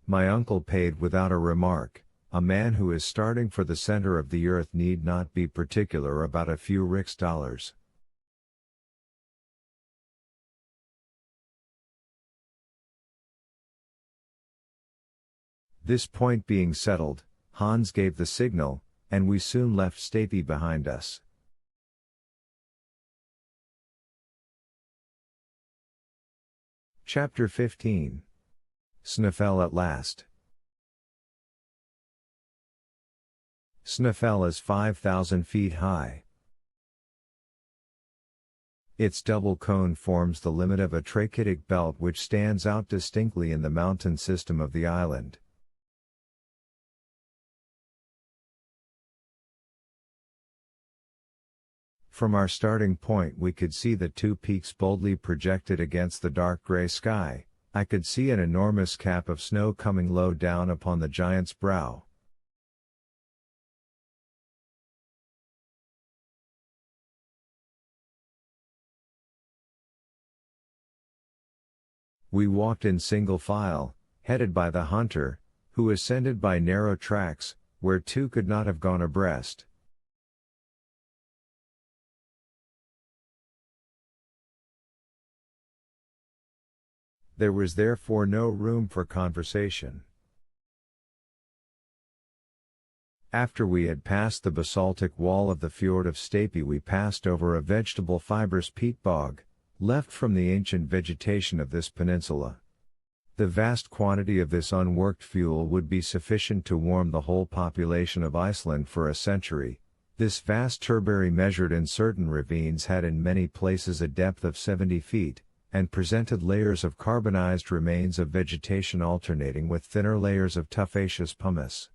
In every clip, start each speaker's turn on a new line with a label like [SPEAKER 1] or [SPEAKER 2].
[SPEAKER 1] My uncle paid without a remark. A man who is starting for the center of the earth need not be particular about a few rix dollars. This point being settled, Hans gave the signal, and we soon left Stapy behind us. Chapter 15. Snaefell at last. Snaefell is 5,000 feet high. Its double cone forms the limit of a trachytic belt which stands out distinctly in the mountain system of the island. From our starting point we could see the two peaks boldly projected against the dark gray sky. I could see an enormous cap of snow coming low down upon the giant's brow. We walked in single file, headed by the hunter, who ascended by narrow tracks, where two could not have gone abreast. There was therefore no room for conversation. After we had passed the basaltic wall of the fjord of Stapy we passed over a vegetable fibrous peat bog, left from the ancient vegetation of this peninsula. The vast quantity of this unworked fuel would be sufficient to warm the whole population of Iceland for a century. This vast turbary measured in certain ravines had in many places a depth of 70 feet, and presented layers of carbonized remains of vegetation alternating with thinner layers of tufaceous pumice.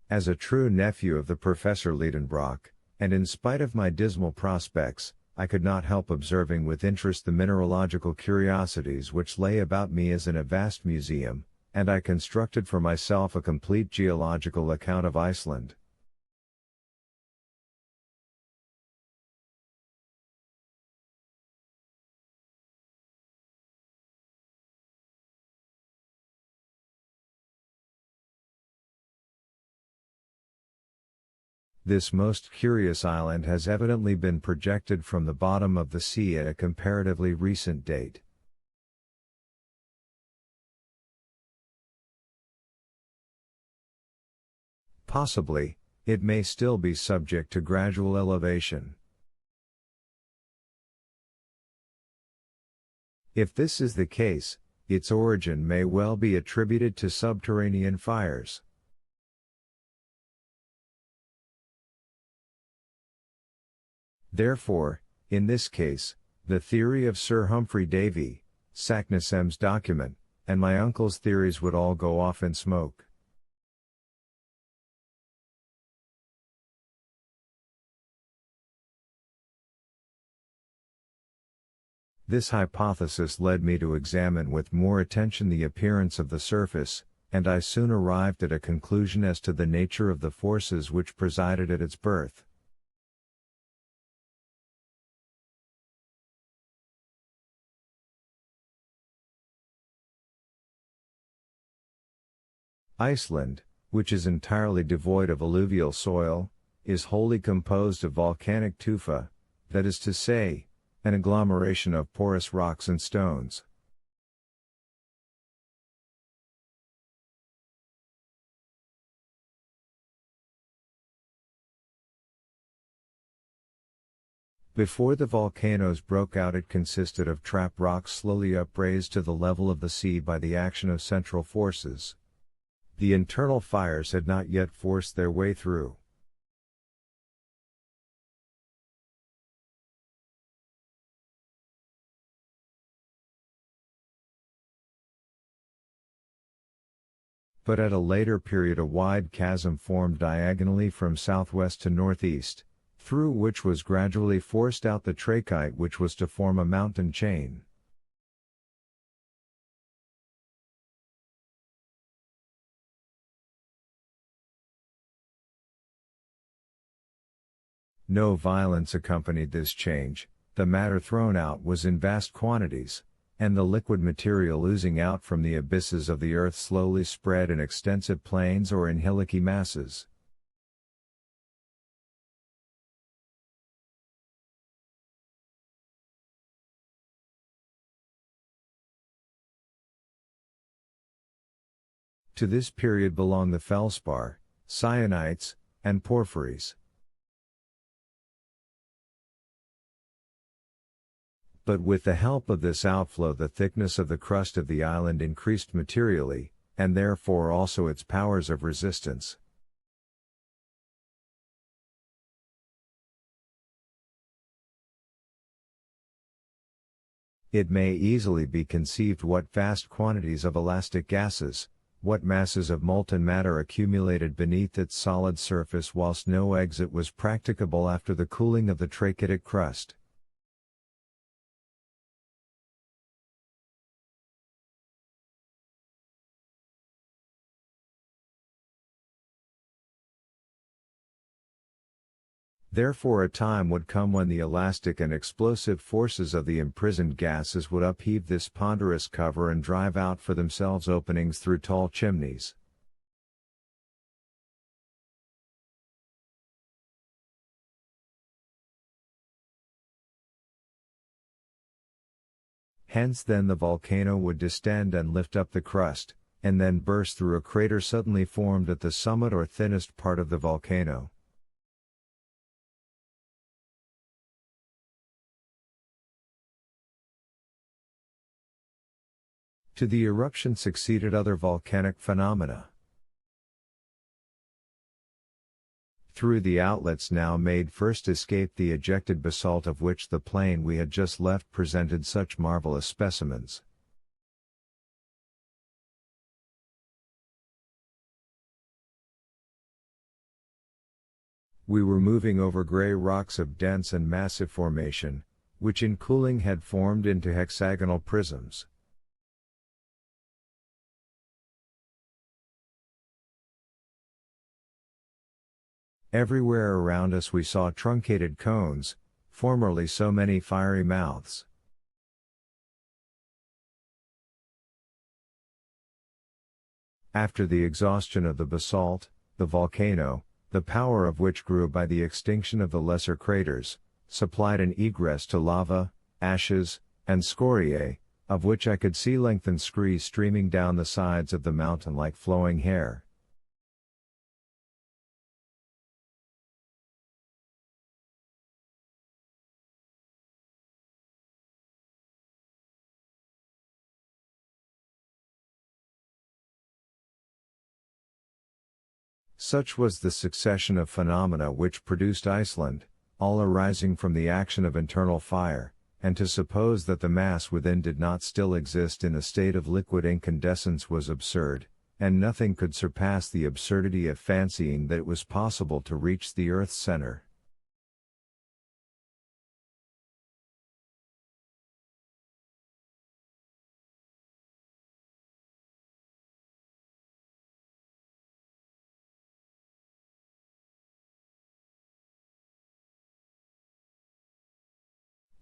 [SPEAKER 1] As a true nephew of the Professor Liedenbrock, and in spite of my dismal prospects, I could not help observing with interest the mineralogical curiosities which lay about me as in a vast museum, and I constructed for myself a complete geological account of Iceland. This most curious island has evidently been projected from the bottom of the sea at a comparatively recent date. Possibly, it may still be subject to gradual elevation. If this is the case, its origin may well be attributed to subterranean fires. Therefore, in this case, the theory of Sir Humphrey Davy, Saknussemm's document, and my uncle's theories would all go off in smoke. This hypothesis led me to examine with more attention the appearance of the surface, and I soon arrived at a conclusion as to the nature of the forces which presided at its birth. Iceland, which is entirely devoid of alluvial soil, is wholly composed of volcanic tufa, that is to say, an agglomeration of porous rocks and stones. Before the volcanoes broke out it consisted of trap rocks slowly upraised to the level of the sea by the action of central forces. The internal fires had not yet forced their way through. but at a later period a wide chasm formed diagonally from southwest to northeast, through which was gradually forced out the trachyte which was to form a mountain chain. No violence accompanied this change, the matter thrown out was in vast quantities, and the liquid material oozing out from the abysses of the earth slowly spread in extensive plains or in hillocky masses. To this period belong the feldspar, syenites, and porphyries. But with the help of this outflow the thickness of the crust of the island increased materially, and therefore also its powers of resistance. It may easily be conceived what vast quantities of elastic gases, what masses of molten matter accumulated beneath its solid surface whilst no exit was practicable after the cooling of the trachytic crust. Therefore a time would come when the elastic and explosive forces of the imprisoned gases would upheave this ponderous cover and drive out for themselves openings through tall chimneys. Hence then the volcano would distend and lift up the crust, and then burst through a crater suddenly formed at the summit or thinnest part of the volcano. To the eruption succeeded other volcanic phenomena. Through the outlets now made first escaped the ejected basalt of which the plain we had just left presented such marvelous specimens. We were moving over grey rocks of dense and massive formation, which in cooling had formed into hexagonal prisms. Everywhere around us we saw truncated cones, formerly so many fiery mouths. After the exhaustion of the basalt, the volcano, the power of which grew by the extinction of the lesser craters, supplied an egress to lava, ashes, and scoriae, of which I could see lengthened screes streaming down the sides of the mountain like flowing hair. Such was the succession of phenomena which produced Iceland, all arising from the action of internal fire, and to suppose that the mass within did not still exist in a state of liquid incandescence was absurd, and nothing could surpass the absurdity of fancying that it was possible to reach the earth's center.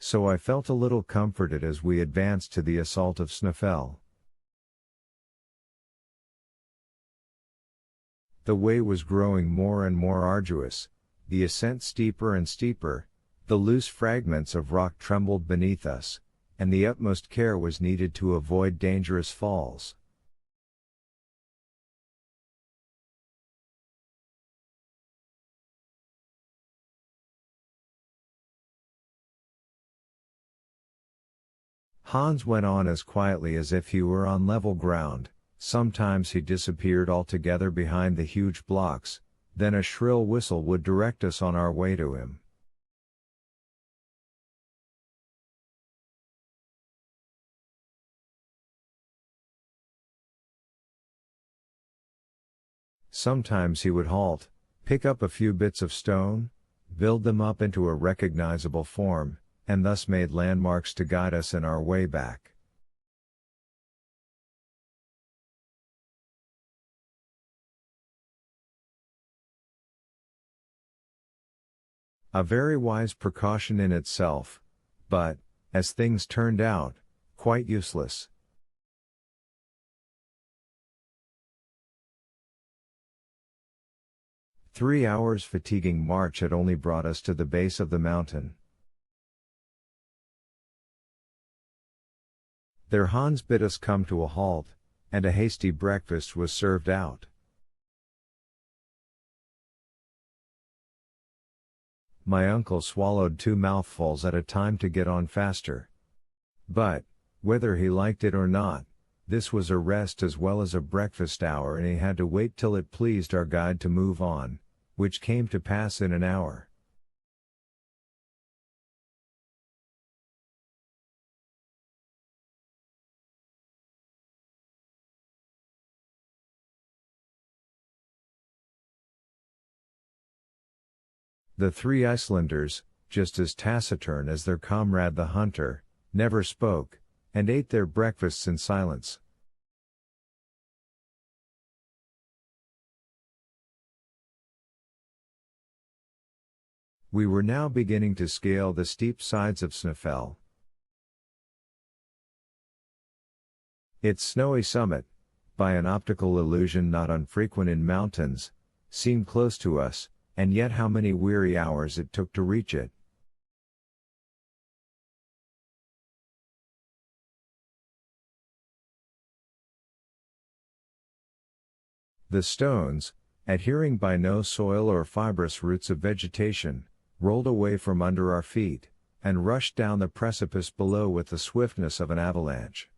[SPEAKER 1] So I felt a little comforted as we advanced to the assault of Snæfell. The way was growing more and more arduous, the ascent steeper and steeper, the loose fragments of rock trembled beneath us, and the utmost care was needed to avoid dangerous falls. Hans went on as quietly as if he were on level ground. Sometimes he disappeared altogether behind the huge blocks, then a shrill whistle would direct us on our way to him. Sometimes he would halt, pick up a few bits of stone, build them up into a recognizable form, and thus made landmarks to guide us in our way back. A very wise precaution in itself, but, as things turned out, quite useless. Three hours' fatiguing march had only brought us to the base of the mountain. There Hans bid us come to a halt, and a hasty breakfast was served out. My uncle swallowed 2 mouthfuls at a time to get on faster. But, whether he liked it or not, this was a rest as well as a breakfast hour, and he had to wait till it pleased our guide to move on, which came to pass in an hour. The 3 Icelanders, just as taciturn as their comrade the hunter, never spoke, and ate their breakfasts in silence. We were now beginning to scale the steep sides of Snæfell. Its snowy summit, by an optical illusion not unfrequent in mountains, seemed close to us, and yet how many weary hours it took to reach it. The stones, adhering by no soil or fibrous roots of vegetation, rolled away from under our feet, and rushed down the precipice below with the swiftness of an avalanche.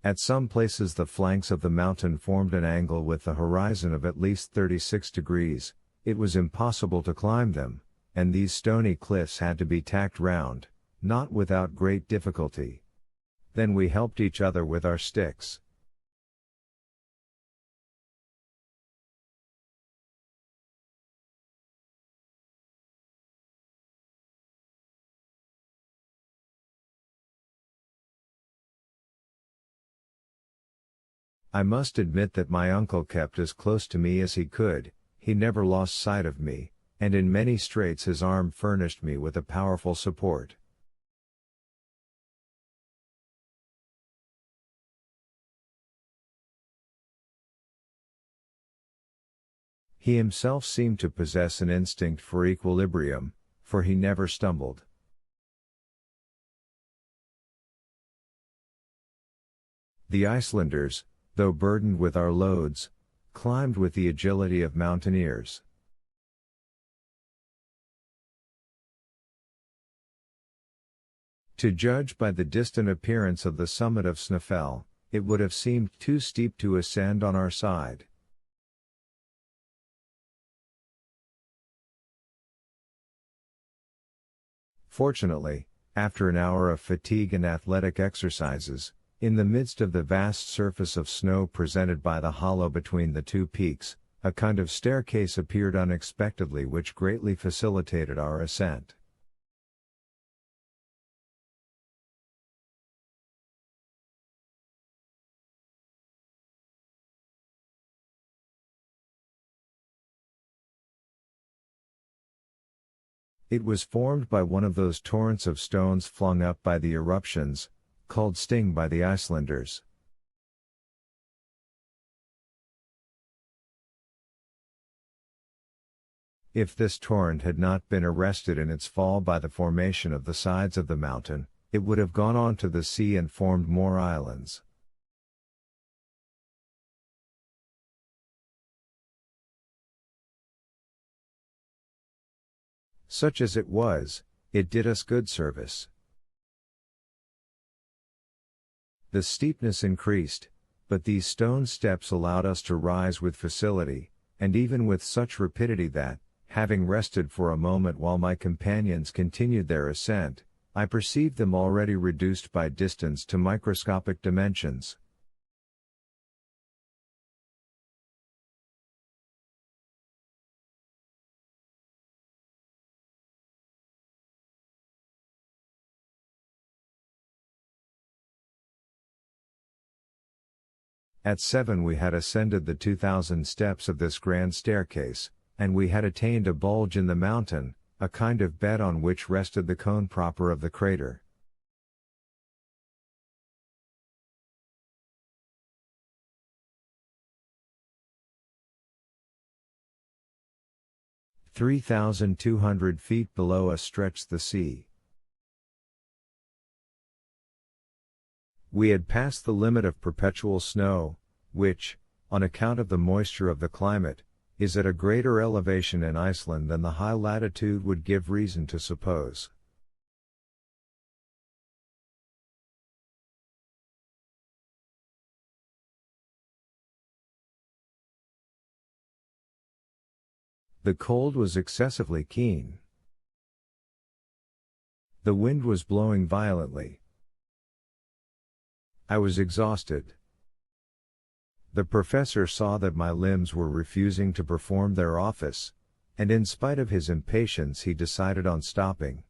[SPEAKER 1] At some places the flanks of the mountain formed an angle with the horizon of at least 36 degrees, it was impossible to climb them, and these stony cliffs had to be tacked round, not without great difficulty. Then we helped each other with our sticks. I must admit that my uncle kept as close to me as he could, he never lost sight of me, and in many straits his arm furnished me with a powerful support. He himself seemed to possess an instinct for equilibrium, for he never stumbled. The Icelanders, though burdened with our loads, climbed with the agility of mountaineers. To judge by the distant appearance of the summit of Snæfell, it would have seemed too steep to ascend on our side. Fortunately, after an hour of fatigue and athletic exercises, in the midst of the vast surface of snow presented by the hollow between the 2 peaks, a kind of staircase appeared unexpectedly which greatly facilitated our ascent. It was formed by one of those torrents of stones flung up by the eruptions, called Sting by the Icelanders. If this torrent had not been arrested in its fall by the formation of the sides of the mountain, it would have gone on to the sea and formed more islands. Such as it was, it did us good service. The steepness increased, but these stone steps allowed us to rise with facility, and even with such rapidity that, Having rested for a moment while my companions continued their ascent, I perceived them already reduced by distance to microscopic dimensions. At 7 we had ascended the 2,000 steps of this grand staircase, and we had attained a bulge in the mountain, a kind of bed on which rested the cone proper of the crater. "3,200 feet below us stretched the sea. We had passed the limit of perpetual snow, which, on account of the moisture of the climate, is at a greater elevation in Iceland than the high latitude would give reason to suppose. The cold was excessively keen. The wind was blowing violently. I was exhausted. The professor saw that my limbs were refusing to perform their office, and in spite of his impatience he decided on stopping.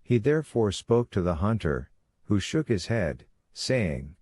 [SPEAKER 1] He therefore spoke to the hunter, who shook his head, saying,